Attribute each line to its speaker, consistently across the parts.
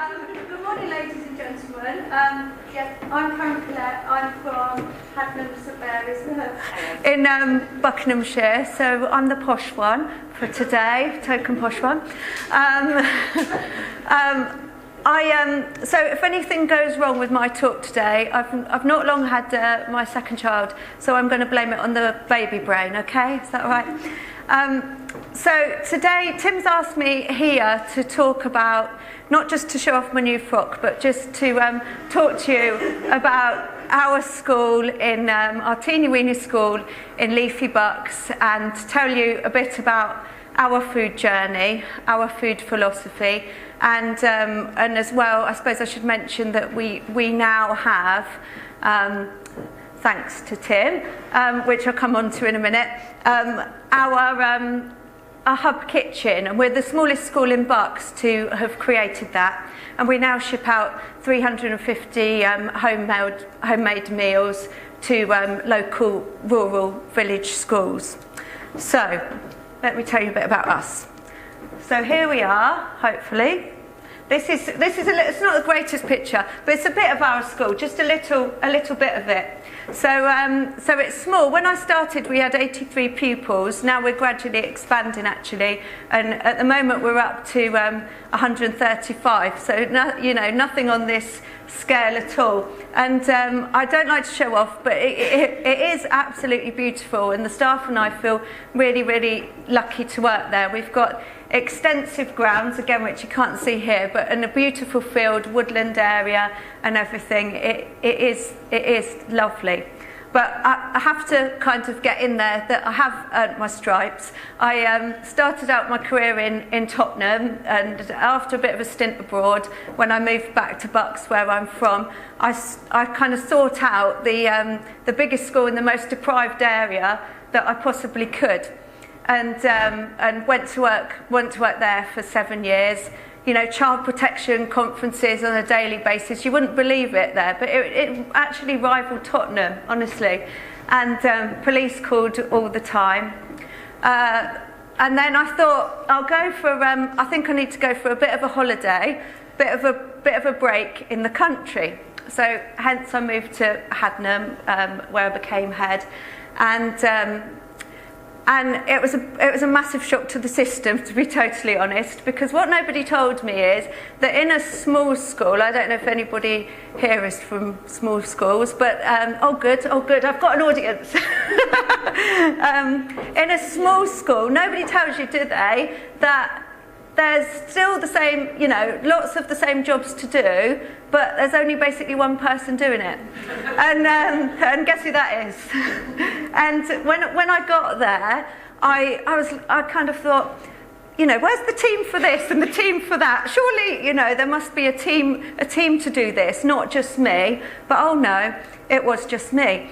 Speaker 1: Good morning, ladies and gentlemen. Yes, I'm Karen Collett. I'm from Hadnam St Mary's in Buckinghamshire, so I'm the posh one for today, token posh one. So if anything goes wrong with my talk today, I've not long had my second child, so I'm going to blame it on the baby brain, okay? Is that all right? So today, Tim's asked me here to talk about, not just to show off my new frock, but just to talk to you about our school, in our teeny weeny school in Leafy Bucks, and tell you a bit about our food journey, our food philosophy, and as well, I suppose I should mention that we now have, thanks to Tim, which I'll come on to in a minute, our hub kitchen, and we're the smallest school in Bucks to have created that, and we now ship out 350 homemade meals to local rural village schools. So let me tell you a bit about us. So here we are, hopefully. This is it's not the greatest picture, but it's a bit of our school, just a little bit of it. So it's small. When I started, we had 83 pupils. Now we're gradually expanding, actually, and at the moment we're up to 135. So nothing on this scale at all. And I don't like to show off, but it is absolutely beautiful, and the staff and I feel really, really lucky to work there. We've got extensive grounds, again, which you can't see here, but in a beautiful field, woodland area and everything. It is lovely. But I have to kind of get in there that I have earned my stripes. I started out my career in Tottenham, and after a bit of a stint abroad, when I moved back to Bucks, where I'm from, I kind of sought out the biggest school in the most deprived area that I possibly could. And went to work there for 7 years. You know, child protection conferences on a daily basis. You wouldn't believe it there, but it actually rivaled Tottenham, honestly. And police called all the time. And then I thought, I'll go for. I think I need to go for a bit of a holiday, bit of a break in the country. So hence I moved to Hadnam, where I became head, and it was a massive shock to the system, to be totally honest, because what nobody told me is that in a small school, I don't know if anybody here is from small schools, but oh good, I've got an audience. In a small school, nobody tells you, do they, that there's still the same, lots of the same jobs to do, but there's only basically one person doing it. And guess who that is? And when I got there, I kind of thought, where's the team for this and the team for that? Surely, there must be a team to do this, not just me. But oh no, it was just me.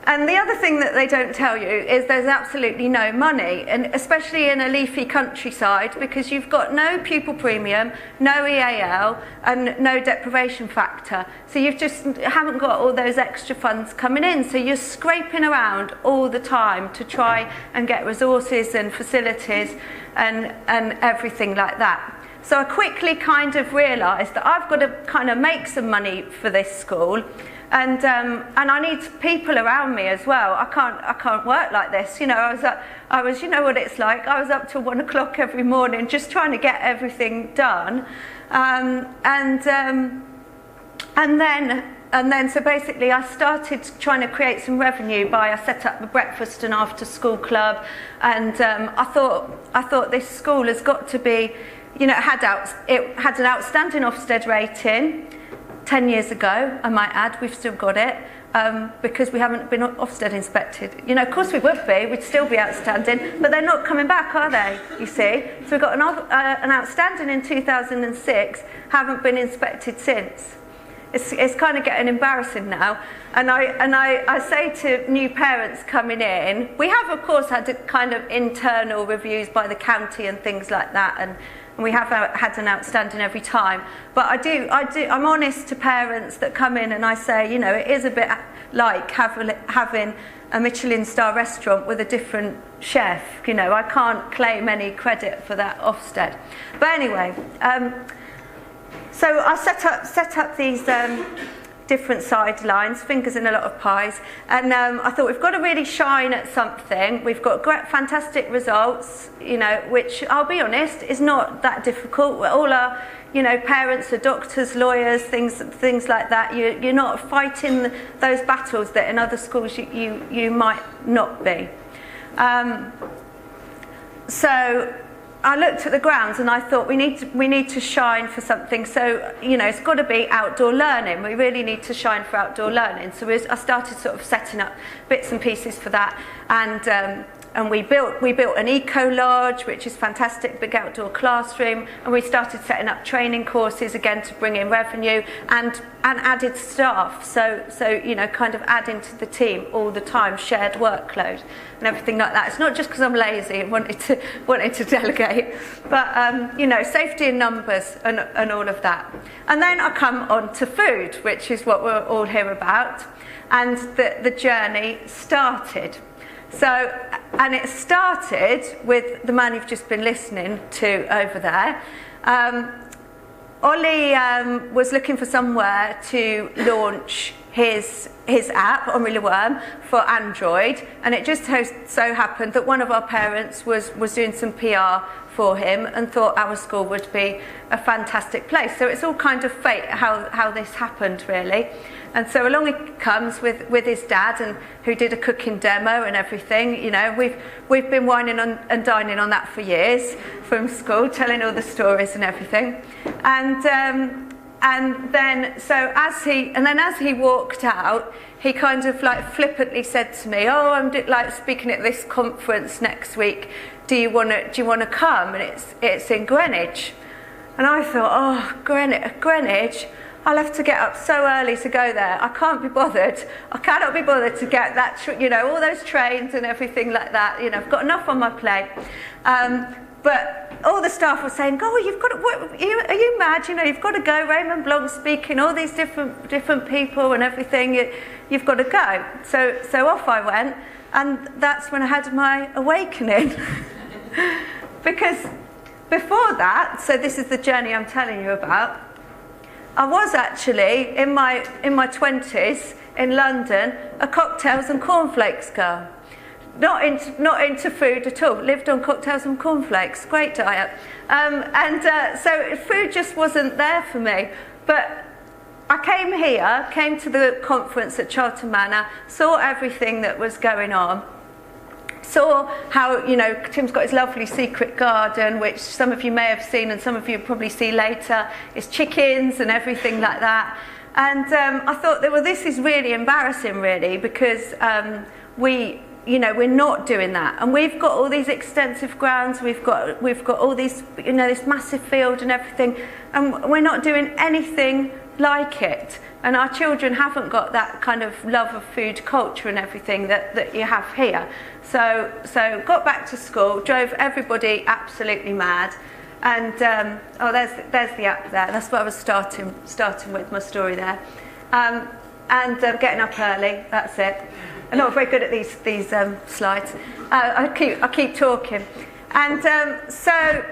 Speaker 1: And the other thing that they don't tell you is there's absolutely no money, and especially in a leafy countryside, because you've got no pupil premium, no EAL, and no deprivation factor. So you just haven't got all those extra funds coming in. So you're scraping around all the time to try and get resources and facilities and everything like that. So I quickly kind of realised that I've got to kind of make some money for this school. And I need people around me as well. I can't work like this. I was you know what it's like. I was up till 1 o'clock every morning just trying to get everything done. And then so basically I started trying to create some revenue I set up a breakfast and after school club, and I thought this school has got to be, it had an outstanding Ofsted rating. 10 years ago, I might add, we've still got it, because we haven't been Ofsted inspected. Of course we would be, we'd still be outstanding, but they're not coming back, are they, you see? So we've got an outstanding in 2006, haven't been inspected since. It's kind of getting embarrassing now. And I say to new parents coming in, we have of course had a kind of internal reviews by the county and things like that, and we have had an outstanding every time. But I'm honest to parents that come in, and I say, it is a bit like having a Michelin star restaurant with a different chef. I can't claim any credit for that Ofsted. But anyway, So I set up these different sidelines, fingers in a lot of pies, and I thought we've got to really shine at something. We've got great, fantastic results, you know, which I'll be honest is not that difficult. We're all our, you know, parents are doctors, lawyers, things like that. You're not fighting those battles that in other schools you might not be. So I looked at the grounds and I thought we need to shine for something. So, you know, it's got to be outdoor learning. We really need to shine for outdoor learning. So I started sort of setting up bits and pieces for that, and we built an eco lodge, which is fantastic, big outdoor classroom, and we started setting up training courses again to bring in revenue, and added staff. So you know, kind of adding to the team all the time, shared workload and everything like that. It's not just because I'm lazy and wanted to delegate, but you know, safety in numbers and all of that. And then I come on to food, which is what we're all here about, and the journey started. So, and it started with the man you've just been listening to over there. Ollie was looking for somewhere to launch his app, Henri Le Worm, for Android, and it just so happened that one of our parents was doing some PR for him and thought our school would be a fantastic place. So it's all kind of fate how this happened, really. And so along he comes with his dad, and who did a cooking demo and everything. You know, we've been wining on and dining on that for years from school, telling all the stories and everything. And then as he walked out, he kind of like flippantly said to me, "Oh, I'm like speaking at this conference next week. Do you want to come? And it's in Greenwich." And I thought, "Oh, Greenwich. I'll have to get up so early to go there. I can't be bothered. I cannot be bothered to get that, you know, all those trains and everything like that. You know, I've got enough on my plate." But all the staff were saying, "Oh, you've got to, are you mad? You know, you've got to go. Raymond Blanc speaking, all these different people and everything. You've got to go." So off I went, and that's when I had my awakening. Because before that, so this is the journey I'm telling you about. I was actually, in my 20s, in London, a cocktails and cornflakes girl. Not into food at all. Lived on cocktails and cornflakes. Great diet. So food just wasn't there for me. But I came to the conference at Charlton Manor, saw everything that was going on. Saw how, you know, Tim's got his lovely secret garden, which some of you may have seen and some of you probably see later. It's chickens and everything like that. And I thought that, well, this is really embarrassing, really, because we're not doing that. And we've got all these extensive grounds, we've got all these, you know, this massive field and everything, and we're not doing anything like it. And our children haven't got that kind of love of food culture and everything that you have here. So got back to school, drove everybody absolutely mad. And there's the app there. That's what I was starting with my story there. Getting up early. That's it. I'm not very good at these slides. I keep talking. And so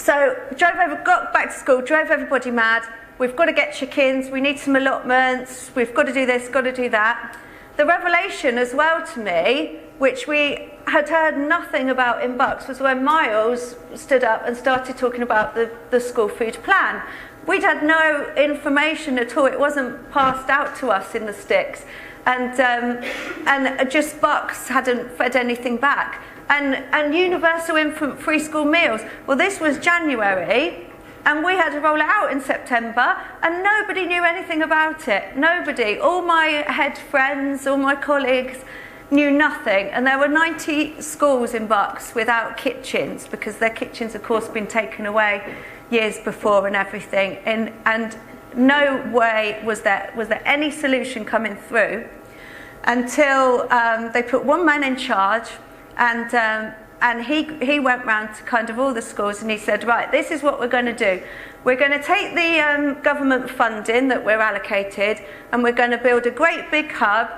Speaker 1: got back to school, drove everybody mad. We've got to get chickens, we need some allotments, we've got to do this, got to do that. The revelation as well to me, which we had heard nothing about in Bucks, was when Miles stood up and started talking about the school food plan. We'd had no information at all. It wasn't passed out to us in the sticks. And just Bucks hadn't fed anything back. And universal infant free school meals. Well, this was January. And we had to roll it out in September, and nobody knew anything about it. Nobody. All my head friends, all my colleagues knew nothing. And there were 90 schools in Bucks without kitchens, because their kitchens, of course, been taken away years before and everything. And no way was there any solution coming through until they put one man in charge, and he went round to kind of all the schools, and he said, right, this is what we're going to do. We're going to take the government funding that we're allocated, and we're going to build a great big hub,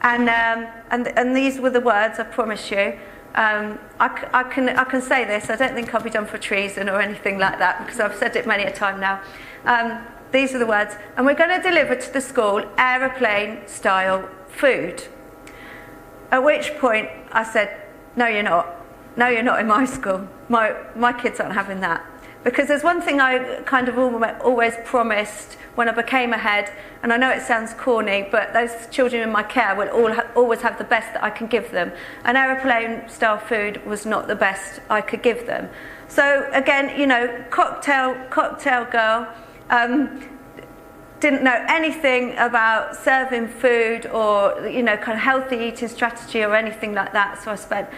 Speaker 1: and these were the words, I promise you, I can say this, I don't think I'll be done for treason or anything like that, because I've said it many a time now. These are the words. And we're going to deliver to the school aeroplane-style food. At which point I said, no, you're not. No, you're not in my school. My kids aren't having that. Because there's one thing I kind of always promised when I became a head, and I know it sounds corny, but those children in my care will always have the best that I can give them. And aeroplane-style food was not the best I could give them. So again, you know, cocktail girl, didn't know anything about serving food or, you know, kind of healthy eating strategy or anything like that. So I spent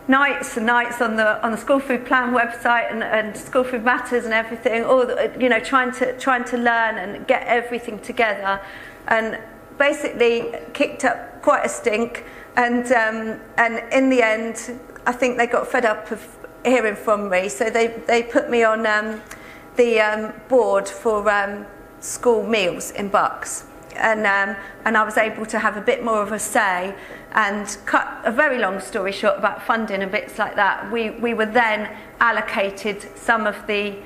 Speaker 1: nights and nights on the school food plan website and school food matters and everything, all you know, trying to learn and get everything together, and basically kicked up quite a stink. And in the end, I think they got fed up of hearing from me, so they put me on the board for school meals in Bucks. And I was able to have a bit more of a say, and cut a very long story short about funding and bits like that. We were then allocated some of the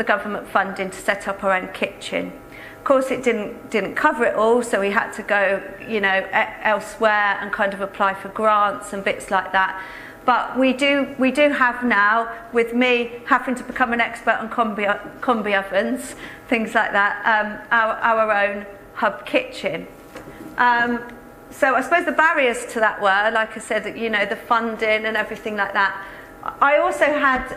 Speaker 1: government funding to set up our own kitchen. Of course, it didn't cover it all, so we had to go, you know, elsewhere and kind of apply for grants and bits like that. But we do have now, with me having to become an expert on combi ovens, things like that, our own hub kitchen. So I suppose the barriers to that were, like I said, you know, the funding and everything like that. I also had,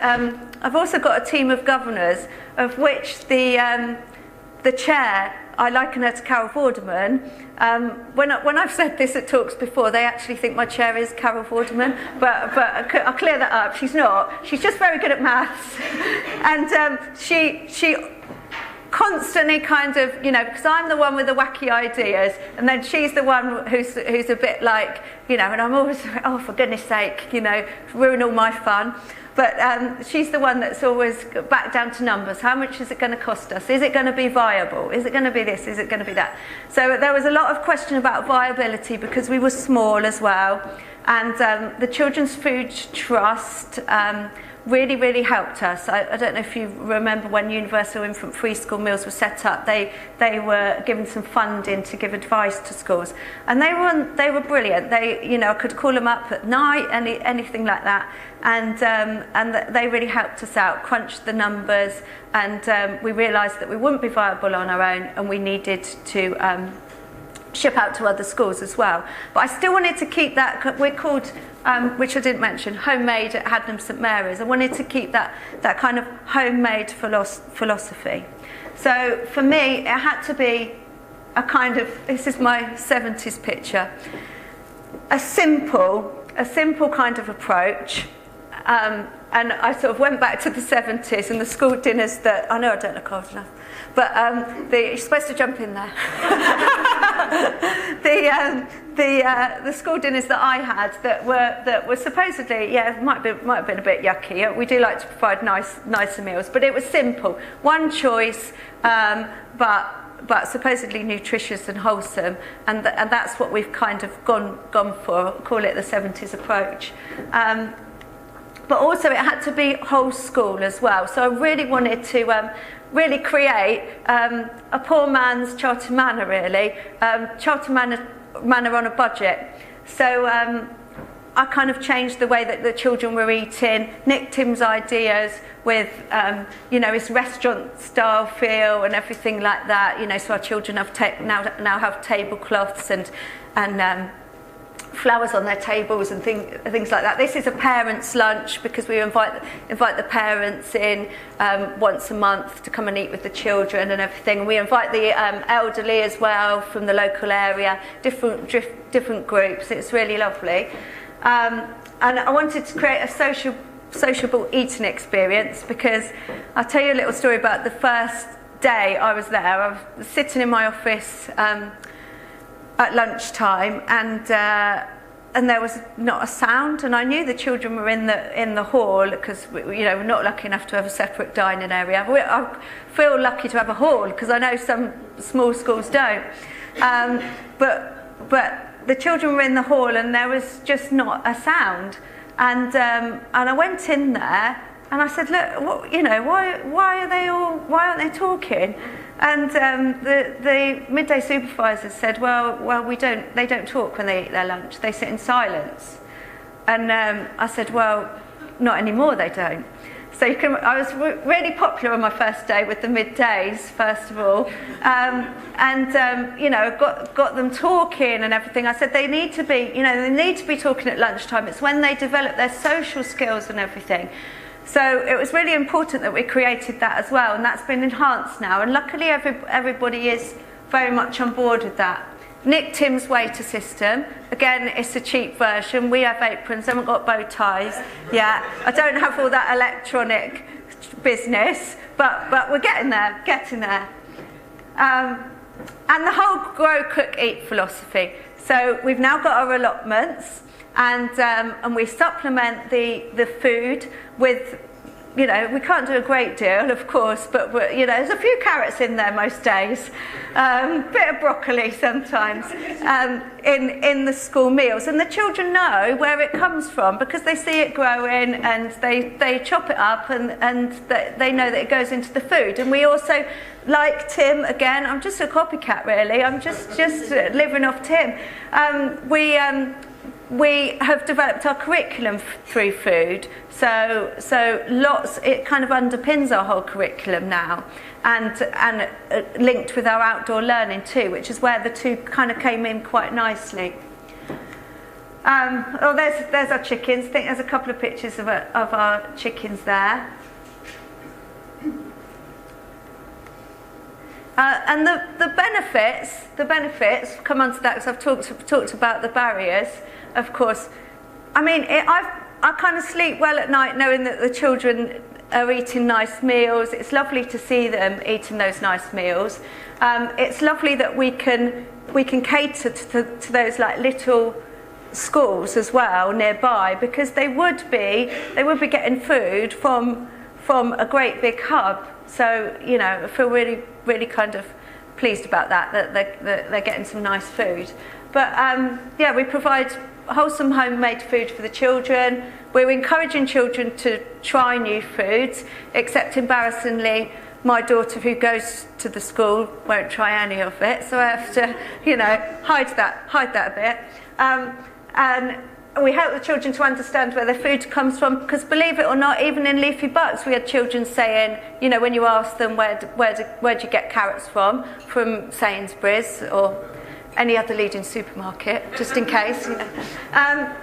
Speaker 1: I've also got a team of governors, of which the chair, I liken her to Carol Vorderman. When I've said this at talks before, they actually think my chair is Carol Vorderman, but I'll clear that up. She's not. She's just very good at maths, and she constantly kind of, you know, because I'm the one with the wacky ideas, and then she's the one who's a bit like, you know, and I'm always, oh, for goodness sake, you know, ruin all my fun. But she's the one that's always back down to numbers. How much is it going to cost us? Is it going to be viable? Is it going to be this? Is it going to be that? So there was a lot of question about viability, because we were small as well. And the Children's Food Trust really helped us. I don't know if you remember when Universal Infant Free School Meals were set up, they were given some funding to give advice to schools, and they were brilliant. They, you know, I could call them up at night, anything like that, and they really helped us out, crunched the numbers, and we realised that we wouldn't be viable on our own, and we needed to ship out to other schools as well. But I still wanted to keep that, we're called, which I didn't mention, Homemade at Hadnam St Mary's. I wanted to keep that kind of homemade philosophy. So for me, it had to be a kind of, this is my 70s picture, a simple kind of approach. And I sort of went back to the 70s and the school dinners that, I know I don't look old enough, but you're supposed to jump in there. The school dinners that I had that were supposedly, yeah, might have been a bit yucky. We do like to provide nicer meals, but it was simple, one choice, but supposedly nutritious and wholesome, and that's what we've kind of gone for. Call it the 70s approach. But also it had to be whole school as well. So I really wanted to really create a poor man's Charlton Manor, really. Charlton Manor on a budget. So I kind of changed the way that the children were eating, nicked Tim's ideas with, you know, his restaurant-style feel and everything like that. You know, so our children have now have tablecloths and flowers on their tables and things like that. This is a parents' lunch, because we invite the parents in once a month to come and eat with the children and everything. We invite the elderly as well from the local area, different groups. It's really lovely. And I wanted to create a sociable eating experience, because I'll tell you a little story about the first day I was there. I was sitting in my office at lunchtime, and there was not a sound, and I knew the children were in the hall, because we're not lucky enough to have a separate dining area. I feel lucky to have a hall, because I know some small schools don't. But the children were in the hall, and there was just not a sound. and I went in there and I said, look, what, you know, why aren't they talking? And the midday supervisor said, well, they don't talk when they eat their lunch. They sit in silence. And I said, well, not anymore, they don't. So I was really popular on my first day with the middays, first of all, you know, got them talking and everything. I said they need to be talking at lunchtime. It's when they develop their social skills and everything. So it was really important that we created that as well, and that's been enhanced now. And luckily, everybody is very much on board with that. Nick Tim's waiter system, again, it's a cheap version. We have aprons, haven't got bow ties yet. I don't have all that electronic business, but we're getting there. And the whole grow, cook, eat philosophy. So we've now got our allotments, and we supplement the food with, you know, we can't do a great deal, of course, but you know, there's a few carrots in there most days, bit of broccoli sometimes, in the school meals, and the children know where it comes from because they see it growing and they chop it up and they know that it goes into the food. And we also, like Tim, again, I'm just a copycat really. I'm just living off Tim. We have developed our curriculum through food, so it kind of underpins our whole curriculum now, and linked with our outdoor learning too, which is where the two kind of came in quite nicely. There's our chickens. I think there's a couple of pictures of our chickens there. And the benefits come onto that because I've talked about the barriers. Of course, I mean, I kind of sleep well at night knowing that the children are eating nice meals. It's lovely to see them eating those nice meals. It's lovely that we can cater to those like little schools as well nearby, because they would be getting food from a great big hub. So, you know, I feel really, really kind of pleased about that they're getting some nice food. But yeah, we provide wholesome homemade food for the children. We're encouraging children to try new foods, except embarrassingly, my daughter who goes to the school won't try any of it, so I have to, you know, hide that a bit. And we help the children to understand where their food comes from, because believe it or not, even in Leafy Bucks, we had children saying, you know, when you ask them where'd you get carrots from Sainsbury's or any other leading supermarket, just in case. You know.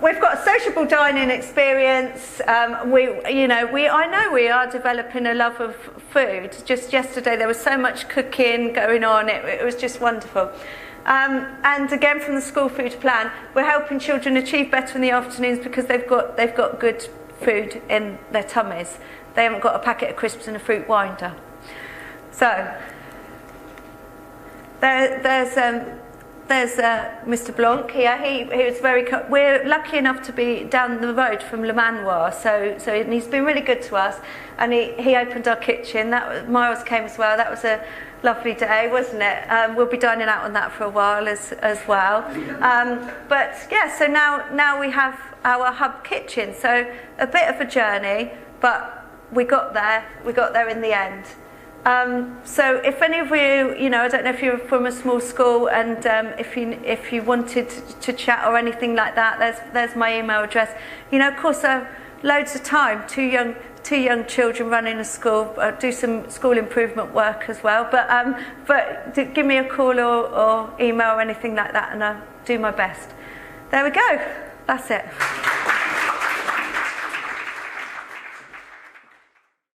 Speaker 1: We've got a sociable dining experience. I know we are developing a love of food. Just yesterday there was so much cooking going on. It was just wonderful. And again, from the school food plan, we're helping children achieve better in the afternoons because they've got good food in their tummies. They haven't got a packet of crisps and a fruit winder. So there's Mr. Blanc here. He was we're lucky enough to be down the road from Le Manoir, so he's been really good to us. And he opened our kitchen. Miles came as well. That was a lovely day, wasn't it? We'll be dining out on that for a while as well. But yeah, so now we have our hub kitchen. So a bit of a journey, but we got there. We got there in the end. So if any of you, you know, I don't know if you're from a small school, and if you wanted to chat or anything like that, there's my email address. You know, of course, loads of time. Two young children running a school, do some school improvement work as well. But give me a call or email or anything like that, and I'll do my best. There we go. That's it.